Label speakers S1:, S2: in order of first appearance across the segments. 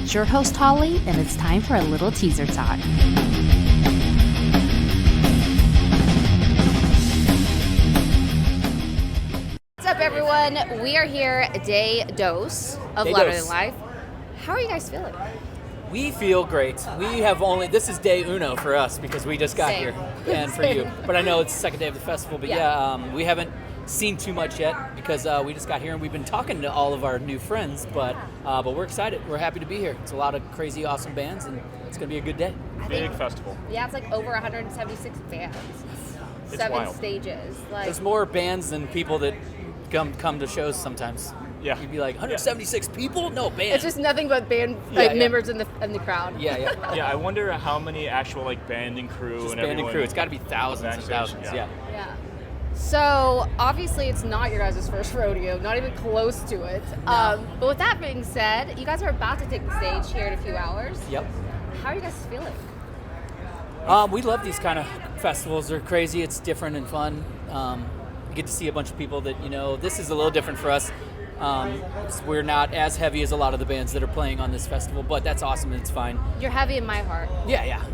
S1: It's your host, Holly, and it's time for a little teaser talk. What's up, everyone? We are here, day dose of Louder Than Life. How are you guys feeling?
S2: We feel great. This is day uno for us because we just got here, and for you. But I know it's the second day of the festival, but we haven't seen too much yet because we just got here and we've been talking to all of our new friends, but we're excited. We're happy to be here. It's a lot of crazy, awesome bands, and it's going to be a good day.
S3: Big festival.
S1: Yeah, it's like over 176 bands.
S3: It's
S1: 7
S3: wild.
S1: stages.
S2: There's more bands than people that come to shows sometimes.
S3: Yeah.
S2: You'd be like, 176 people? No, bands.
S1: It's just nothing but band members in the crowd.
S3: Yeah, I wonder how many actual band and crew
S2: just
S3: and
S2: band
S3: everyone.
S2: and crew. It's got to be thousands and thousands. Yeah.
S1: So obviously it's not your guys' first rodeo, not even close to it. But with that being said, you guys are about to take the stage here in a few hours.
S2: Yep.
S1: How are you guys feeling?
S2: We love these kind of festivals. They're crazy. It's different and fun. You get to see a bunch of people that, this is a little different for us. We're not as heavy as a lot of the bands that are playing on this festival, but that's awesome and it's fine.
S1: You're heavy in my heart.
S2: Yeah.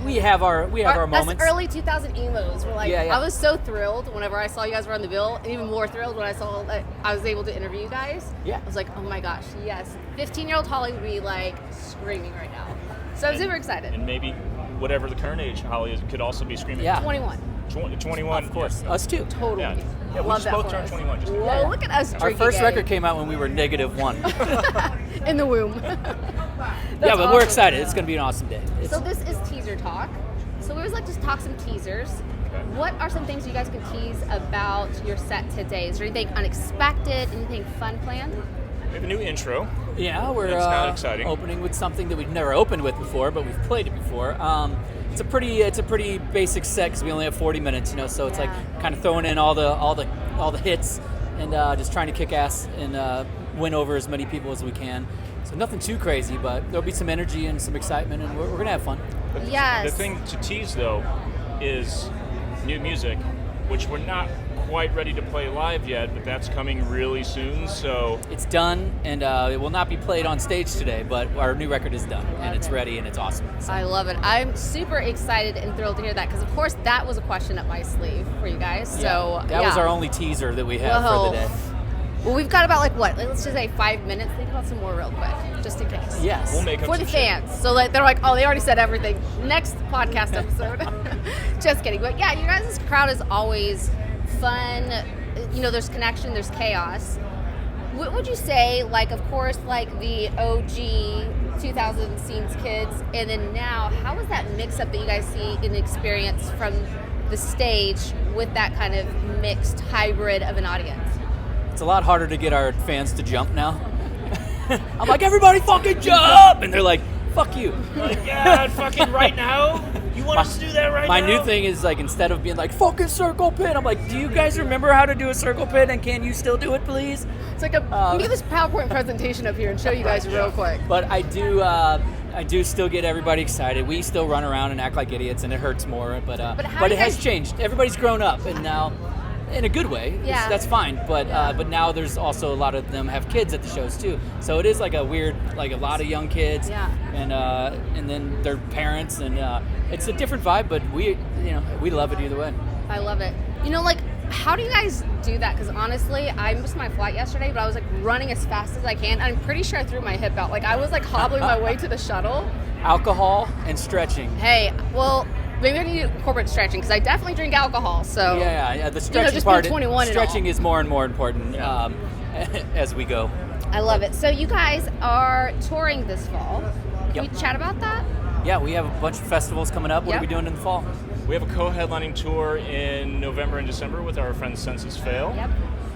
S2: We have our moments.
S1: Us early 2000 emos. We're like, I was so thrilled whenever I saw you guys were on the bill, and even more thrilled when I saw that I was able to interview you guys.
S2: Yeah. I
S1: was like, oh my gosh, yes. 15-year-old Holly would be like screaming right now. So I'm super excited.
S3: And maybe whatever the current age Holly is could also be screaming.
S2: Yeah.
S1: 21.
S3: 21.
S2: Of course. Us too.
S1: Totally.
S3: Yeah, we
S1: Love
S3: just
S1: that
S3: both
S1: for
S3: turned
S1: us.
S3: 21. Just
S1: Whoa, look at us
S2: Our
S1: drinking
S2: first
S1: game.
S2: record came out when we were -1.
S1: In the womb.
S2: But we're excited. It's going to be an awesome day.
S1: So this is teaser talk. So we always like to talk some teasers.
S3: Okay.
S1: What are some things you guys can tease about your set today? Is there anything unexpected, anything fun planned?
S3: We have a new intro.
S2: Yeah, we're
S3: It's not exciting.
S2: opening with something that we've never opened with before, but we've played it before. It's a pretty basic set because we only have 40 minutes, so it's like kind of throwing in all the hits and just trying to kick ass and win over as many people as we can. So nothing too crazy, but there'll be some energy and some excitement, and we're gonna have fun.
S1: Yes.
S3: The thing to tease though is new music, which we're not quite ready to play live yet, but that's coming really soon. So
S2: it's done, and it will not be played on stage today, but our new record is done, and it's ready, and it's awesome. So.
S1: I love it. I'm super excited and thrilled to hear that because, of course, that was a question up my sleeve for you guys. So
S2: that was our only teaser that we have for the day.
S1: Well, we've got about let's just say 5 minutes. Think about some more real quick, just in case.
S2: Yes.
S3: We'll make up
S1: for the
S3: some shit.
S1: fans. So they're like, oh, they already said everything. Next podcast episode. Just kidding. But yeah, you guys' crowd is always fun. There's connection, there's chaos. What would you say, of course, the OG 2000 scenes kids, and then now, how is that mix-up that you guys see and experience from the stage with that kind of mixed hybrid of an audience?
S2: It's a lot harder to get our fans to jump now. I'm like, everybody fucking jump! And they're like, fuck you.
S3: Fucking right now? You want us to do that right now?
S2: My new thing is, instead of being like, fucking circle pit, I'm like, do you guys remember how to do a circle pit, and can you still do it, please?
S1: It's like let me get this PowerPoint presentation up here and show you guys real quick.
S2: But I do still get everybody excited. We still run around and act like idiots, and it hurts more. But it has changed. Everybody's grown up, and now, in a good way, that's fine. But now there's also a lot of them have kids at the shows too. So it is like a weird, a lot of young kids, and then their parents, and it's a different vibe. But we love it either way.
S1: I love it. How do you guys do that? Because honestly, I missed my flight yesterday, but I was running as fast as I can. I'm pretty sure I threw my hip out. I was hobbling my way to the shuttle.
S2: Alcohol and stretching.
S1: Hey, well, maybe I need corporate stretching because I definitely drink alcohol. So
S2: the stretching
S1: just
S2: part.
S1: 21
S2: stretching is more and more important as we go.
S1: I love it. So you guys are touring this fall. Can
S2: Yep.
S1: we chat about that?
S2: Yeah, we have a bunch of festivals coming up. What are we doing in the fall?
S3: We have a co-headlining tour in November and December with our friends Census Fail.
S1: Yep.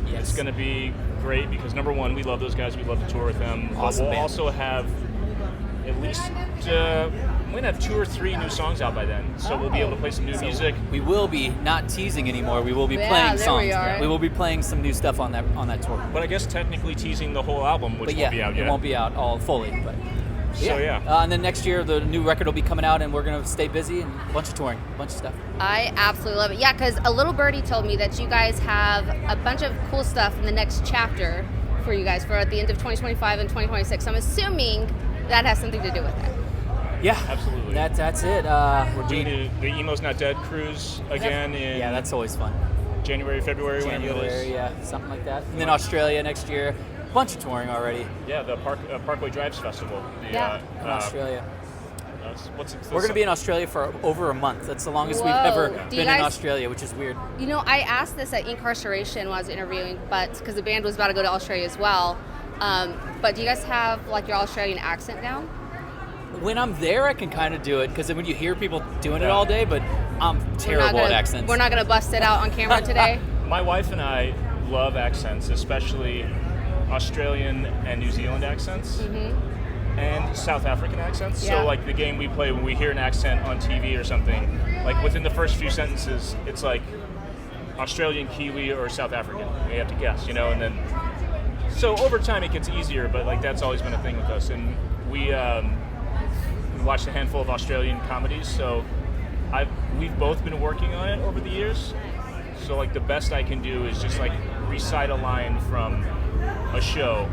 S2: Yes.
S3: It's going to be great because, number one, we love those guys. We love to tour with them.
S2: Awesome
S3: But we'll
S2: band.
S3: also have at least, we're going to have 2 or 3 new songs out by then. So we'll be able to play some new music.
S2: We will be not teasing anymore. We will be playing
S1: there
S2: songs.
S1: we are.
S2: We will be playing some new stuff on that tour.
S3: But I guess technically teasing the whole album, which won't be out yet.
S2: It won't be out all fully, but
S3: So yeah.
S2: And then next year the new record will be coming out, and we're gonna stay busy and a bunch of touring, a bunch of stuff.
S1: I absolutely love it. Yeah, because a little birdie told me that you guys have a bunch of cool stuff in the next chapter for you guys for at the end of 2025 and 2026. So I'm assuming that has something to do with it.
S2: Yeah,
S3: absolutely.
S2: That's it.
S3: We're doing the Emo's Not Dead cruise again in
S2: that's always fun.
S3: January, February, whenever it is.
S2: Yeah, something like that. And then Australia next year. Bunch of touring already.
S3: Yeah, the Parkway Drives Festival.
S2: In Australia. We're going to
S3: be
S2: be in Australia for over a month. That's the longest we've ever been in Australia, which is weird.
S1: You know, I asked this at Incarceration when I was interviewing, but because the band was about to go to Australia as well. But do you guys have like your Australian accent down?
S2: When I'm there, I can kind of do it because when you hear people doing it all day, but I'm terrible at accents.
S1: We're not going to bust it out on camera today.
S3: My wife and I love accents, especially Australian and New Zealand accents. And South African accents.
S1: Yeah.
S3: So like the game we play, when we hear an accent on TV or something, like within the first few sentences, it's like Australian, Kiwi, or South African. We have to guess, and then so over time it gets easier, but like that's always been a thing with us. And we watched a handful of Australian comedies, so we've both been working on it over the years. So like the best I can do is just like recite a line from a show.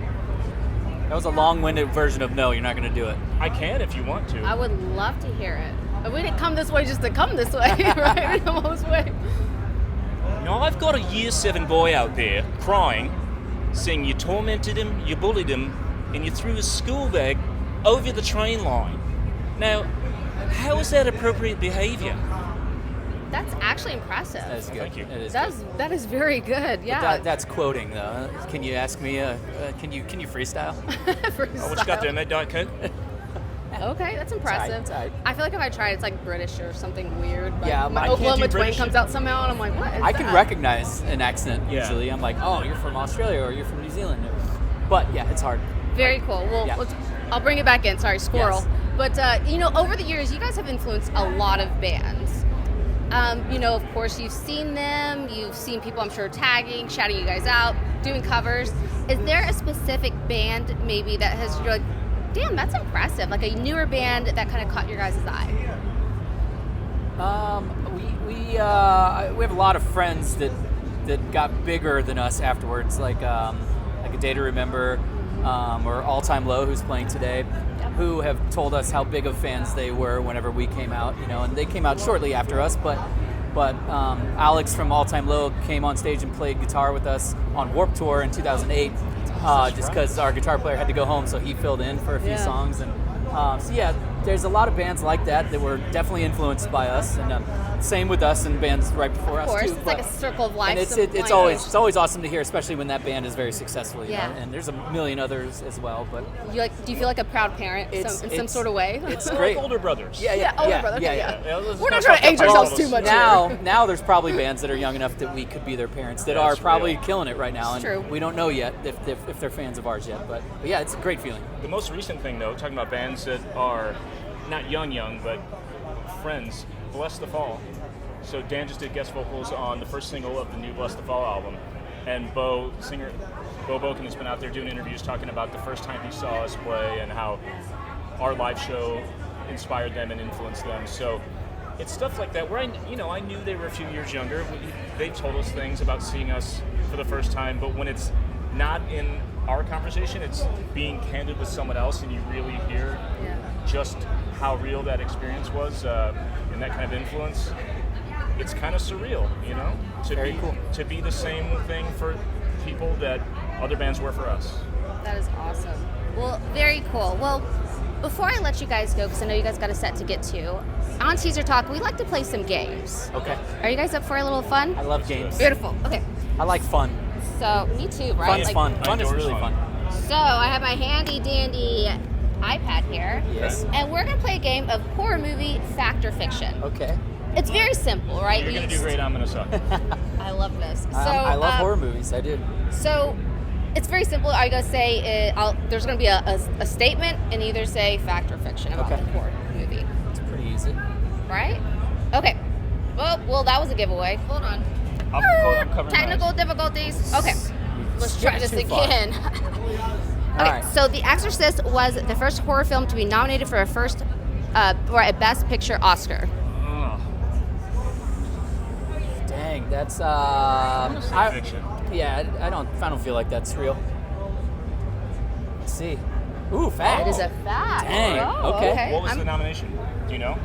S2: That was a long-winded version of no, you're not going to do it.
S3: I can if you want to.
S1: I would love to hear it. We didn't come this way just to come this way, right? We come this way.
S4: I've got a year 7 boy out there crying, saying you tormented him, you bullied him, and you threw his school bag over the train line. Now, how is that appropriate behavior?
S1: That's actually impressive.
S2: That is good.
S3: Thank you.
S1: That is very good. Yeah.
S2: That's quoting though. Can you ask me? Can you freestyle?
S1: Freestyle.
S3: What you got there, mate? Diet Coke?
S1: Okay, that's impressive.
S2: It's all right.
S1: I feel like if I try, it's like British or something weird. But
S2: Yeah,
S1: my
S3: I can't do
S1: Oklahoma twang
S3: British.
S1: comes out somehow, and I'm like, what is
S2: I can
S1: that?
S2: recognize an accent
S3: Yeah.
S2: usually. I'm like, oh, you're from Australia or you're from New Zealand. But yeah, it's hard.
S1: Very cool. Well,
S2: Yeah.
S1: I'll bring it back in. Sorry, squirrel.
S2: Yes.
S1: But over the years, you guys have influenced a lot of bands. Of course, you've seen them. You've seen people, I'm sure, tagging, shouting you guys out, doing covers. Is there a specific band maybe that you're like, damn, that's impressive? Like a newer band that kind of caught your guys' eye?
S2: We have a lot of friends that got bigger than us afterwards, like A Day to Remember, or All Time Low, who's playing today, who have told us how big of fans they were whenever we came out, and they came out shortly after us, but Alex from All Time Low came on stage and played guitar with us on Warped Tour in 2008, just because our guitar player had to go home, so he filled in for a few songs, and there's a lot of bands like that were definitely influenced by us, and same with us and bands right before us too.
S1: Of course, it's like a circle of life.
S2: And it's always awesome to hear, especially when that band is very successful. You
S1: Yeah.
S2: know? And there's a million others as well. But
S1: do you feel like a proud parent in some sort of way?
S2: It's
S3: We're
S2: great.
S3: like older brothers.
S1: Older brother. Okay,
S2: Yeah.
S1: We're not trying to age ourselves too much.
S2: Now there's probably bands that are young enough that we could be their parents that are probably killing it right now, and
S1: true.
S2: we don't know yet if they're fans of ours yet. But yeah, it's a great feeling.
S3: The most recent thing, though, talking about bands that are not young, but friends, Bless the Fall. So Dan just did guest vocals on the first single of the new Bless the Fall album. And Bo Boken has been out there doing interviews talking about the first time he saw us play and how our live show inspired them and influenced them. So it's stuff like that where I knew they were a few years younger. They told us things about seeing us for the first time, but when it's not in our conversation, it's being candid with someone else, and you really hear just how real that experience was and that kind of influence. It's kind of surreal,
S2: Very cool.
S3: To be the same thing for people that other bands were for us.
S1: That is awesome. Well, very cool. Well, before I let you guys go, because I know you guys got a set to get to, on Teaser Talk, we like to play some games.
S2: Okay.
S1: Are you guys up for a little fun?
S2: I love games.
S1: Beautiful. Okay.
S2: I like fun.
S1: So, me too, right?
S2: Fun is fun. Fun is
S3: Outdoors
S2: really
S3: fun.
S2: fun.
S1: So, I have my handy dandy iPad here.
S2: Yes.
S1: And we're going to play a game of horror movie fact or fiction.
S2: Okay.
S1: It's very simple, right?
S3: You're going to do great, I'm going to suck.
S1: I love this. So,
S2: I love horror movies. I do.
S1: So, it's very simple. Are you going to say, there's going to be a statement and either say fact or fiction about the horror movie.
S2: It's pretty easy.
S1: Right? Okay. Well, that was a giveaway. Hold on.
S3: I'm covering
S1: Technical
S3: my eyes.
S1: difficulties. Okay. Let's try this
S2: Too far.
S1: again.
S2: All right.
S1: So The Exorcist was the first horror film to be nominated for a Best Picture Oscar.
S3: Ugh.
S2: Dang, that's
S3: I'm going to say fiction.
S2: Yeah, I don't feel like that's real. Let's see. Ooh, fact.
S1: It is a fact.
S2: Dang.
S1: Oh,
S2: Okay.
S3: What was the nomination? Do you know?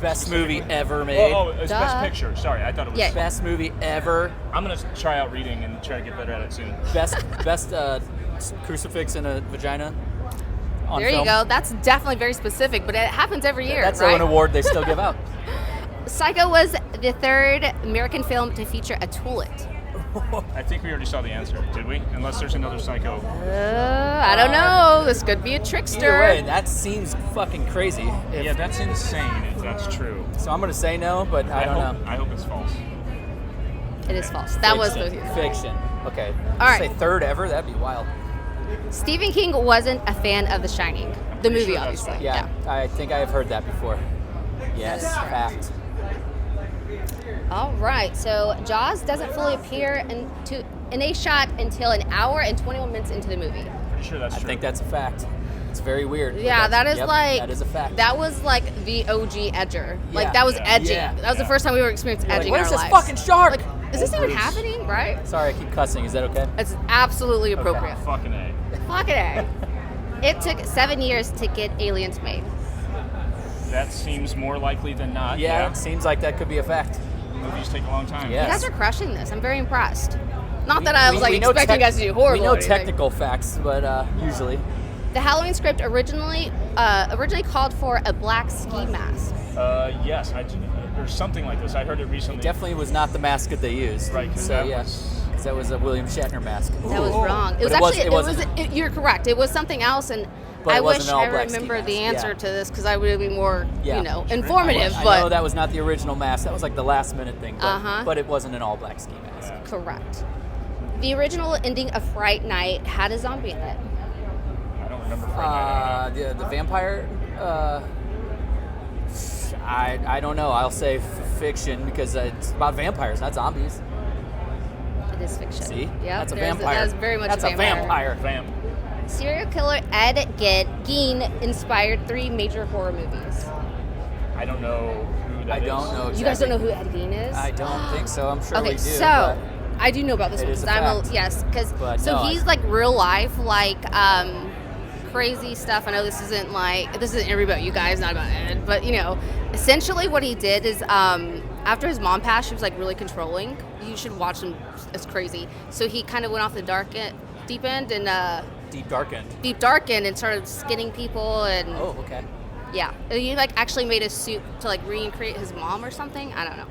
S2: Best movie ever made.
S3: Oh, it's Best Picture. Sorry, I thought it was.
S1: Yeah.
S2: Best movie ever.
S3: I'm gonna try out reading and try to get better at it soon.
S2: Best crucifix in a vagina. On
S1: There
S2: film.
S1: you go. That's definitely very specific, but it happens every year,
S2: That's
S1: right?
S2: an award they still give out.
S1: Psycho was the third American film to feature a toilet.
S3: I think we already saw the answer, did we? Unless there's another Psycho.
S1: I don't know. This could be a trickster.
S2: Either way, that seems fucking crazy.
S3: Yeah, that's insane if that's true.
S2: So I'm gonna say no, but I don't know.
S3: I hope it's false.
S1: It is false. That was
S2: Fiction.
S1: the
S2: Fiction. Okay.
S1: All right.
S2: Say third ever. That'd be wild.
S1: Stephen King wasn't a fan of The Shining, the movie,
S3: sure that's
S1: obviously.
S3: right.
S2: Yeah, I think I have heard that before. Yes, fact.
S1: All right. So Jaws doesn't fully appear in a shot until an hour and 21 minutes into the movie.
S3: Pretty sure that's
S2: I
S3: true.
S2: think that's a fact. It's very weird. but
S1: Yeah,
S2: that's-
S1: that is like
S2: that is a fact.
S1: That was like the OG edger.
S2: Yeah.
S1: Like that was
S3: Yeah.
S1: edging.
S2: Yeah.
S1: That was the first time we were experiencing
S2: You're like,
S1: edging
S2: where's
S1: in our
S2: this
S1: lives.
S2: fucking shark?
S1: Like, is this
S3: Oh,
S1: even
S3: Bruce.
S1: happening? Right?
S2: Sorry, I keep cussing. Is that okay?
S1: It's absolutely appropriate.
S3: Fucking A.
S1: Fucking A. It took 7 years to get Aliens made.
S3: That seems more likely than not.
S2: Yeah, it seems like that could be a fact.
S3: Movies take a long time.
S2: Yeah.
S1: You guys are crushing this. I'm very impressed. Not
S2: We-
S1: that I was
S2: we-
S1: like
S2: we know
S1: expecting you guys to do horrible.
S2: We know
S1: or anything.
S2: technical facts, but usually.
S1: The Halloween script originally called for a black ski mask.
S3: Yes, or something like this. I heard it recently.
S2: Definitely was not the mask that they used.
S3: Right, 'cause
S2: So
S3: that
S2: yeah,
S3: was-
S2: because that was a William Shatner mask.
S1: That was wrong. It was
S2: But
S1: actually.
S2: it wasn't.
S1: You're correct. It was something else, and
S2: But
S1: I
S2: it wasn't
S1: wish
S2: an all
S1: I
S2: black ski
S1: remembered the
S2: mask.
S1: answer
S2: Yeah.
S1: to this because I would be more,
S2: Yeah.
S1: informative.
S2: I
S1: but
S2: know that was not the original mask. That was like the last minute thing. But,
S1: Uh-huh.
S2: but it wasn't an all black ski mask.
S1: correct. The original ending of Fright Night had a zombie in it.
S3: I don't remember Friday Night.
S2: The vampire. I don't know. I'll say fiction because it's about vampires, not zombies.
S1: It is fiction.
S2: See?
S1: Yeah,
S2: That's a vampire.
S1: That is very much
S2: That's
S1: a vampire.
S3: Vamp.
S1: Serial killer Ed Gein inspired 3 major horror movies.
S3: I don't know who that
S2: I
S3: is.
S2: don't know.
S1: You guys don't
S2: exactly.
S1: know who Ed Gein is?
S2: I don't think so. I'm sure we
S1: Okay,
S2: do.
S1: so I do know about this
S2: It
S1: one
S2: is a
S1: because
S2: fact.
S1: yes, because
S2: But
S1: so
S2: no,
S1: he's like real life, like crazy stuff. I know this isn't about you guys, not about Ed, but essentially what he did is after his mom passed, she was like really controlling. You should watch him; it's crazy. So he kind of went off the deep end and
S2: Deep dark end
S1: and started skinning people and
S2: Oh, okay.
S1: yeah, he like actually made a suit to like recreate his mom or something. I don't know.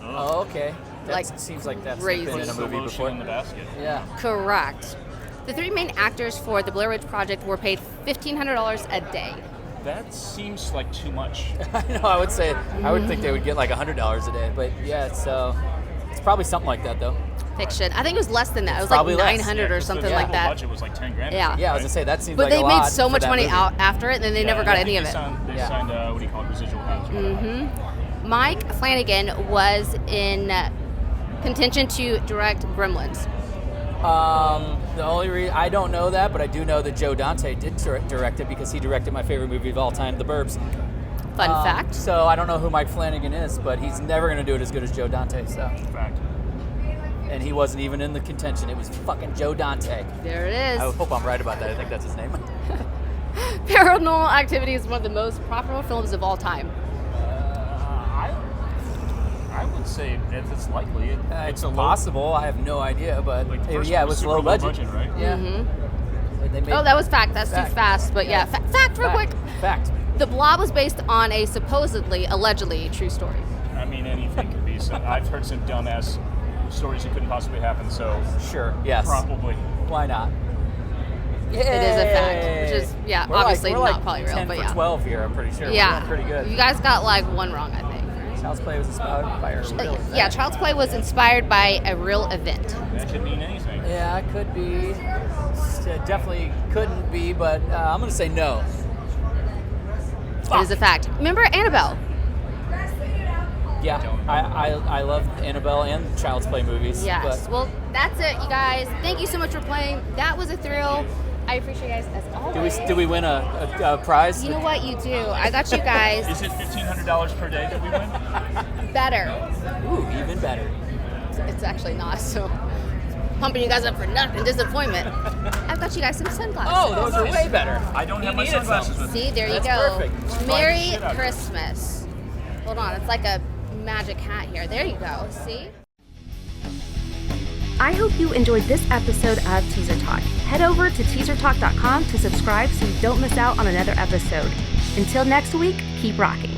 S2: Oh, okay. That
S1: Like,
S2: seems like that's
S1: crazy.
S2: been in a
S3: Puts the
S2: movie
S3: lotion
S2: before.
S3: in the basket.
S2: Yeah.
S1: Correct. The 3 main actors for the Blair Witch Project were paid $1,500 a day.
S3: That seems like too much.
S2: I know. I would think they would get like $100 a day, but yeah. So it's probably something like that, though.
S1: Fiction. I think it was less than that. It was
S2: Probably
S1: like
S2: less.
S1: 900 or
S3: 'cause
S1: something
S3: the
S1: like
S3: whole
S1: that.
S3: budget was like 10 grand.
S1: Yeah.
S2: Yeah, I was gonna say that seems
S1: But
S2: like a
S1: they
S2: lot
S1: made so
S2: for
S1: much
S2: that
S1: money
S2: movie.
S1: out after it, and then they never got any of it.
S3: They
S2: Yeah.
S3: signed, what do you call it, residual payments.
S1: Mike Flanagan was in contention to direct Gremlins.
S2: The only reason I don't know that, but I do know that Joe Dante did direct it because he directed my favorite movie of all time, The Burbs.
S1: Fun fact.
S2: So I don't know who Mike Flanagan is, but he's never going to do it as good as Joe Dante. So,
S3: Fact.
S2: and he wasn't even in the contention. It was fucking Joe Dante.
S1: There it is.
S2: I hope I'm right about that. I think that's his name.
S1: Paranormal Activity is one of the most profitable films of all time.
S3: I would say if it's likely.
S2: It's
S3: a low-
S2: possible. I have no idea, but
S3: Like the first
S2: yeah,
S3: one
S2: it was
S3: super
S2: low budget.
S3: right?
S2: Yeah. And they made-
S1: Oh, that was fact. That's
S2: Fact.
S1: too fast. But yeah,
S2: Yeah.
S1: fact real quick.
S2: Fact.
S1: The Blob was based on a allegedly true story.
S3: I mean, anything could be. So I've heard some dumbass stories that couldn't possibly happen. So
S2: Sure. Yes.
S3: probably.
S2: Why not?
S1: It is a fact, which is
S2: We're
S1: obviously
S2: we're
S1: not
S2: like
S1: probably real,
S2: 10
S1: but
S2: for
S1: yeah.
S2: 12 here. I'm pretty sure. We're
S1: Yeah,
S2: doing pretty good.
S1: You guys got like one wrong, I think.
S2: Child's Play was inspired by a real event.
S1: Yeah, Child's Play was inspired by a real event.
S3: That could mean anything.
S2: Yeah, it could be. It definitely couldn't be, but I'm going to say no.
S1: It is a fact. Remember Annabelle?
S2: Yeah, I love Annabelle and Child's Play movies.
S1: Yes.
S2: But
S1: Well, that's it, you guys. Thank you so much for playing. That was a thrill. I appreciate you guys as always.
S2: do we win a prize?
S1: You know what you do? I got you guys
S3: Is it $1,500 per day that we win?
S1: better.
S2: Ooh, even better.
S1: It's actually not, so pumping you guys up for nothing. Disappointment. I've got you guys some sunglasses.
S2: Oh, those are way better.
S3: I don't
S2: You
S3: have my
S2: needed
S3: sunglasses
S2: some.
S3: with me.
S1: See, there you
S2: That's
S1: go.
S2: perfect.
S1: Merry
S3: Shit out of it.
S1: Christmas. Hold on, it's like a magic hat here. There you go. See?
S5: I hope you enjoyed this episode of Teaser Talk. Head over to teasertalk.com to subscribe so you don't miss out on another episode. Until next week, keep rocking.